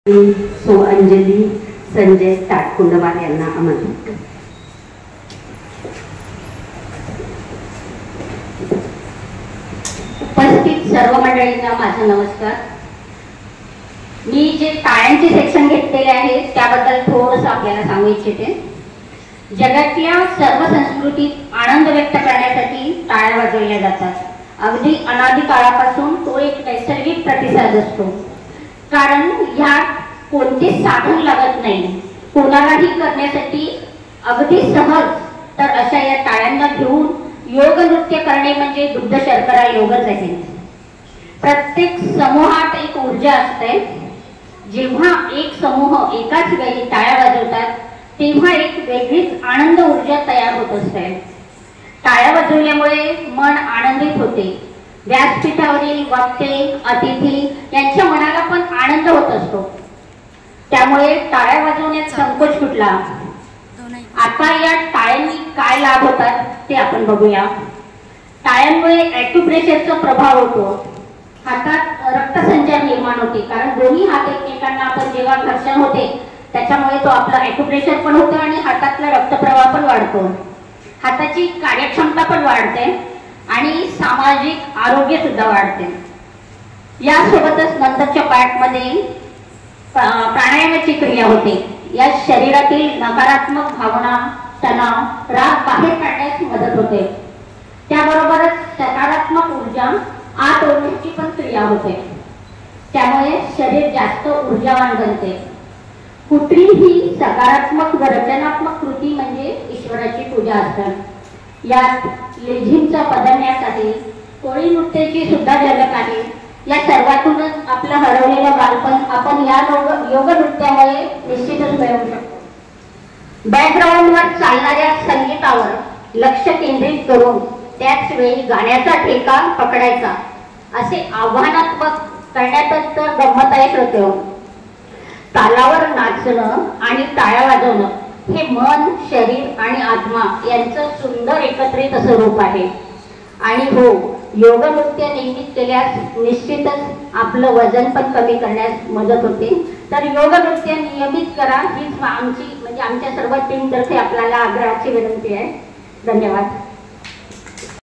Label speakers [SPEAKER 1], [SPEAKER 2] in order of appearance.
[SPEAKER 1] So Anjali Sanjay ताटकुंडवार यांना आमंत्रित. उपस्थित सर्व मंडळींना माझा नमस्कार. मी जे टाळ्यांचे सेक्शन घेतलेले आहे त्याबद्दल थोडंसं आपल्याला सांगू इच्छिते. जगातल्या सर्व संस्कृतीत आनंद व्यक्त करण्यासाठी टाळ्या वाजवल्या जातात. अगदी अनादी काळापासून तो एक नैसर्गिक प्रतिसाद असतो, कारण ह्यात कोणते साधन लागत नाही. कोणालाही करण्यासाठी अगदी सहज. तर अशा या टाळ्यांना घेऊन योग नृत्य करणे म्हणजे दुग्ध शर्करा योगच आहे. प्रत्येक समूहात एक ऊर्जा असते. जेव्हा एक समूह एकाच वेळी टाळ्या वाजवतात तेव्हा एक वेगळीच आनंद ऊर्जा तयार होत असते. टाळ्या वाजवल्यामुळे मन आनंदित होते. व्यासपीठावरील वक्ते अतिथी यांच्या मनाला पण आनंद होत असतो. त्यामुळे टाळ्या वाजवण्यात संकोच कुठला. आता या टाळ्यांनी काय लाभ होतात ते आपण बघूया. टाळ्यांमुळे ॲक्युप्रेशरचा प्रभाव होतो. हातात रक्तसंचार निर्माण होते, कारण दोन्ही हात एकमेकांना आपण जेव्हा घर्षण होते त्याच्यामुळे तो आपला ॲक्युप्रेशर पण होतो आणि हातातला रक्तप्रवाह पण वाढतो. हाताची कार्यक्षमता पण वाढते आणि सामाजिक आरोग्य सुद्धा वाढते. यासोबतच नंतरच्या पार्टमध्ये प्राणायामाची क्रिया होते. या शरीरातील नकारात्मक भावना, तणाव, राग बाहेर काढण्यास मदत होते. त्याबरोबरच सकारात्मक ऊर्जा आत ओढण्याची पण क्रिया होते. त्यामुळे शरीर जास्त ऊर्जावान बनते. कुठलीही सकारात्मक व रचनात्मक कृती म्हणजे ईश्वराची पूजा असते. यात लेझिमचा बदलण्यासाठी कोळी नृत्याची सुद्धा झलक आहे. या सर्वातूनच आपलं हरवलेलं बालपण आपण या योग नृत्यामुळे निश्चितच मिळवू शकतो. बॅकग्राऊंडवर चालणाऱ्या संगीतावर लक्ष केंद्रित करून त्याच वेळी गाण्याचा ठेका पकडायचा असे आव्हानात्मक करण्यातच तर गंमतदायक होते. तालावर नाचणं आणि टाळ्या वाजवणं हे मन, शरीर आणि आत्मा यांचं सुंदर एकत्रित असं रूप आहे. आणि हो, योग नृत्य नियमित केल्यास निश्चितच आपलं वजन पण कमी करण्यास मदत होते. तर योग नृत्य नियमित करा हीच आमची म्हणजे आमच्या सर्व टीमतर्फे आपल्याला आग्रहाची विनंती आहे. धन्यवाद.